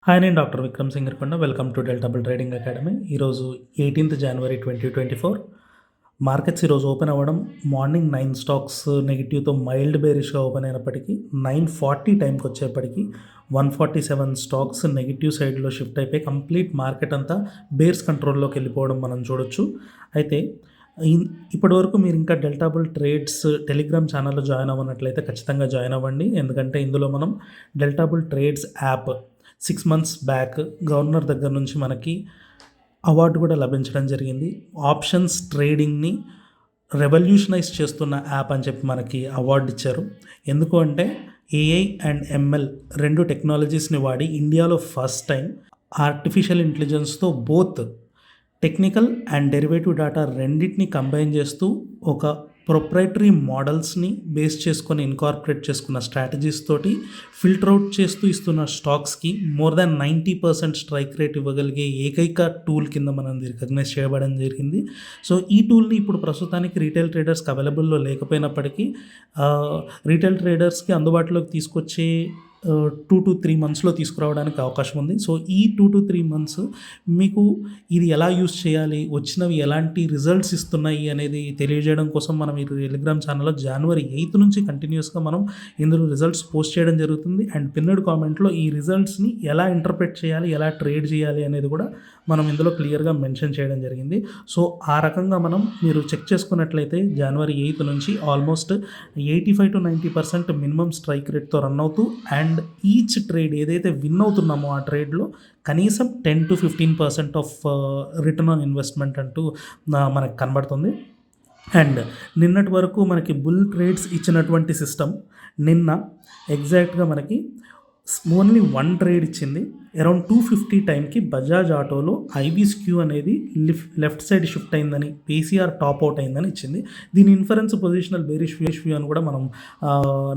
Hi, నేను doctor Vikram Singarakonda. Welcome to delta bull trading academy. ఈరోజు 18th January 2024 markets ఈరోజు open అవ్వడం మార్నింగ్ 9 స్టాక్స్ నెగిటివ్తో మైల్డ్ బేరిష్గా ఓపెన్ అయినప్పటికీ 9:40 టైంకి వచ్చేప్పటికి 147 స్టాక్స్ నెగిటివ్ సైడ్లో షిఫ్ట్ అయిపోయి కంప్లీట్ మార్కెట్ అంతా బేర్స్ కంట్రోల్లోకి వెళ్ళిపోవడం మనం చూడొచ్చు. అయితే ఇప్పటివరకు మీరు ఇంకా డెల్టా బుల్ ట్రేడ్స్ టెలిగ్రామ్ ఛానల్లో జాయిన్ అవ్వనట్లయితే ఖచ్చితంగా జాయిన్ అవ్వండి. ఎందుకంటే ఇందులో మనం delta bull trades app 6 months back governor దగ్గర నుంచి మనకి అవార్డు కూడా లభించడం జరిగింది. ఆప్షన్స్ ట్రేడింగ్ని రెవల్యూషనైజ్ చేస్తున్న యాప్ అని చెప్పి మనకి అవార్డు ఇచ్చారు. ఎందుకు అంటే ఏఐ అండ్ ఎంఎల్ రెండు టెక్నాలజీస్ని వాడి ఇండియాలో ఫస్ట్ టైం ఆర్టిఫిషియల్ ఇంటెలిజెన్స్తో both technical and derivative data రెండింటిని కంబైన్ చేస్తూ ఒక ప్రొప్రైటరీ మోడల్స్ని బేస్ చేసుకొని ఇన్కార్పొరేట్ చేసుకున్న స్ట్రాటజీస్ తోటి ఫిల్టర్ అవుట్ చేస్తూ ఇస్తున్న స్టాక్స్కి మోర్ దాన్ 90% స్ట్రైక్ రేట్ ఇవ్వగలిగే ఏకైక టూల్ కింద మనం రికగ్నైజ్ చేయబడడం జరిగింది. సో ఈ టూల్ని ఇప్పుడు ప్రస్తుతానికి రీటైల్ ట్రేడర్స్కి అవైలబుల్లో లేకపోయినప్పటికీ రీటైల్ ట్రేడర్స్కి అందుబాటులోకి తీసుకొచ్చే 2 to 3 monthsలో తీసుకురావడానికి అవకాశం ఉంది. సో ఈ 2 to 3 months మీకు ఇది ఎలా యూస్ చేయాలి, వచ్చినవి ఎలాంటి రిజల్ట్స్ ఇస్తున్నాయి అనేది తెలియజేయడం కోసం మనం ఈ టెలిగ్రామ్ ఛానల్లో January 8th నుంచి కంటిన్యూస్గా మనం ఇందులో రిజల్ట్స్ పోస్ట్ చేయడం జరుగుతుంది. అండ్ పిన్నెడ్ కామెంట్లో ఈ రిజల్ట్స్ని ఎలా ఇంటర్ప్రెట్ చేయాలి, ఎలా ట్రేడ్ చేయాలి అనేది కూడా మనం ఇందులో క్లియర్గా మెన్షన్ చేయడం జరిగింది. సో ఆ రకంగా మీరు చెక్ చేసుకున్నట్లయితే January 8th నుంచి ఆల్మోస్ట్ 85 to 90% మినిమం స్ట్రైక్ రేట్తో రన్ అవుతూ అండ్ ఈచ్ ట్రేడ్ ఏదైతే విన్ అవుతున్నామో ఆ ట్రేడ్లో కనీసం 10 to 15% of return on investment అంటూ మనకు కనబడుతుంది. అండ్ నిన్నటి వరకు మనకి బుల్ ట్రేడ్స్ ఇచ్చినటువంటి సిస్టమ్ నిన్న ఎగ్జాక్ట్గా మనకి ఓన్లీ 1 ట్రేడ్ ఇచ్చింది. అరౌండ్ 2:50 టైంకి బజాజ్ ఆటోలో ఐబీస్క్యూ అనేది లెఫ్ట్ సైడ్ షిఫ్ట్ అయిందని, పీసీఆర్ టాప్ అవుట్ అయిందని ఇచ్చింది. దీని ఇన్ఫరెన్స్ పొజిషనల్ బేరిష్ వ్యూ అని కూడా మనం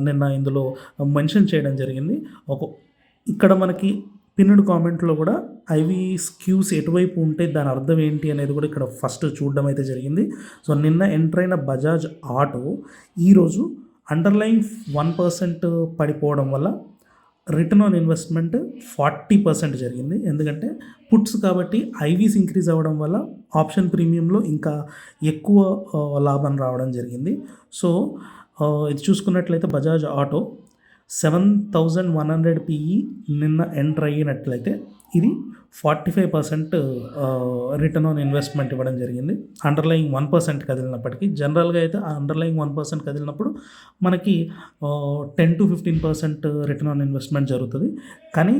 నిన్న ఇందులో మెన్షన్ చేయడం జరిగింది. ఇక్కడ మనకి పిన్నెడ్ కామెంట్లో కూడా ఐబీస్క్యూస్ ఎటువైపు ఉంటే దాని అర్థం ఏంటి అనేది కూడా ఇక్కడ ఫస్ట్ చూడడం అయితే జరిగింది. సో నిన్న ఎంటర్ అయిన బజాజ్ ఆటో ఈరోజు అండర్లైన్ 1% పడిపోవడం వల్ల రిటర్న్ ఆన్ ఇన్వెస్ట్మెంట్ 40% జరిగింది. ఎందుకంటే పుట్స్ కాబట్టి ఐవీస్ ఇంక్రీజ్ అవ్వడం వల్ల ఆప్షన్ ప్రీమియంలో ఇంకా ఎక్కువ లాభం రావడం జరిగింది. సో ఇది చూసుకున్నట్లయితే బజాజ్ ఆటో 7,100 PE నిన్న ఎంటర్ అయినట్లయితే ఇది 45% రిటర్న్ ఆన్ ఇన్వెస్ట్మెంట్ ఇవ్వడం జరిగింది. అండర్లయింగ్ 1% కదిలినప్పటికీ జనరల్గా అయితే ఆ అండర్లయింగ్ 1% కదిలినప్పుడు మనకి 10 to 15% రిటర్న్ ఆన్ ఇన్వెస్ట్మెంట్ జరుగుతుంది. కానీ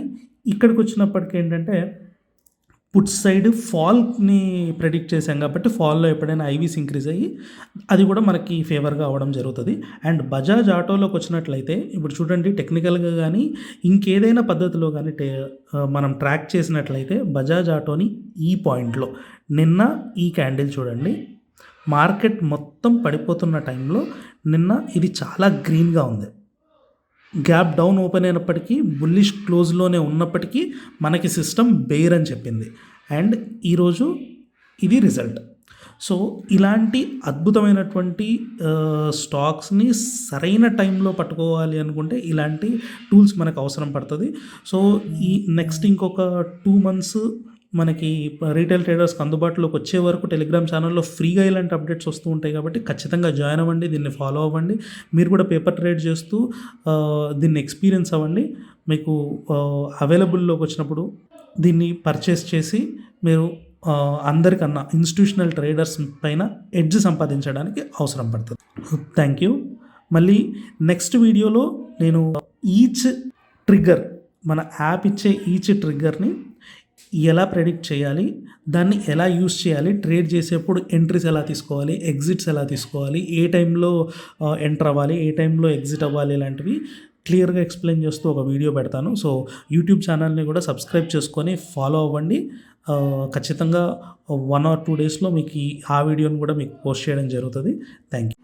ఇక్కడికి వచ్చినప్పటికీ ఏంటంటే పుట్ సైడ్ ఫాల్ని ప్రెడిక్ట్ చేశాం కాబట్టి ఫాల్లో ఎప్పుడైనా ఐవీస్ ఇంక్రీజ్ అయ్యి అది కూడా మనకి ఫేవర్గా అవ్వడం జరుగుతుంది. అండ్ బజాజ్ ఆటోలోకి వచ్చినట్లయితే ఇప్పుడు చూడండి, టెక్నికల్గా కానీ ఇంకేదైనా పద్ధతిలో కానీ మనం ట్రాక్ చేసినట్లయితే బజాజ్ ఆటోని ఈ పాయింట్లో నిన్న ఈ క్యాండిల్ చూడండి, మార్కెట్ మొత్తం పడిపోతున్న టైంలో నిన్న ఇది చాలా గ్రీన్గా ఉంది. గ్యాప్ డౌన్ ఓపెన్ అయినప్పటికీ బుల్లిష్ క్లోజ్లోనే ఉన్నప్పటికీ మనకి సిస్టమ్ బెయిర్ అని చెప్పింది. అండ్ ఈరోజు ఇది రిజల్ట్. సో ఇలాంటి అద్భుతమైనటువంటి స్టాక్స్ని సరైన టైంలో పట్టుకోవాలి అనుకుంటే ఇలాంటి టూల్స్ మనకు అవసరం పడుతుంది. సో ఈ నెక్స్ట్ ఇంకొక 2 months మనకి రీటైల్ ట్రేడర్స్కి అందుబాటులోకి వచ్చే వరకు టెలిగ్రామ్ ఛానల్లో ఫ్రీగా ఇలాంటి అప్డేట్స్ వస్తూ ఉంటాయి కాబట్టి ఖచ్చితంగా జాయిన్ అవ్వండి, దీన్ని ఫాలో అవ్వండి. మీరు కూడా పేపర్ ట్రేడ్ చేస్తూ దీన్ని ఎక్స్పీరియన్స్ అవ్వండి. మీకు అవైలబుల్లోకి వచ్చినప్పుడు దీన్ని పర్చేస్ చేసి మీరు అందరికన్నా ఇన్స్టిట్యూషనల్ ట్రేడర్స్ పైన ఎడ్జ్ సంపాదించడానికి అవసరం పడుతుంది. Thank you. మళ్ళీ నెక్స్ట్ వీడియోలో నేను ఈచ్ ట్రిగ్గర్, మన యాప్ ఇచ్చే ఈచ్ ట్రిగ్గర్ని ఎలా ప్రెడిక్ట్ చేయాలి, దాన్ని ఎలా యూస్ చేయాలి, ట్రేడ్ చేసేప్పుడు ఎంట్రీస్ ఎలా తీసుకోవాలి, ఎగ్జిట్స్ ఎలా తీసుకోవాలి, ఏ టైంలో ఎంటర్ అవ్వాలి, ఏ టైంలో ఎగ్జిట్ అవ్వాలి, ఇలాంటివి క్లియర్గా ఎక్స్ప్లెయిన్ చేస్తూ ఒక వీడియో పెడతాను. సో యూట్యూబ్ ఛానల్ని కూడా సబ్స్క్రైబ్ చేసుకొని ఫాలో అవ్వండి. ఖచ్చితంగా 1 or 2 daysలో మీకు ఆ వీడియోని కూడా మీకు పోస్ట్ చేయడం జరుగుతుంది. Thank you.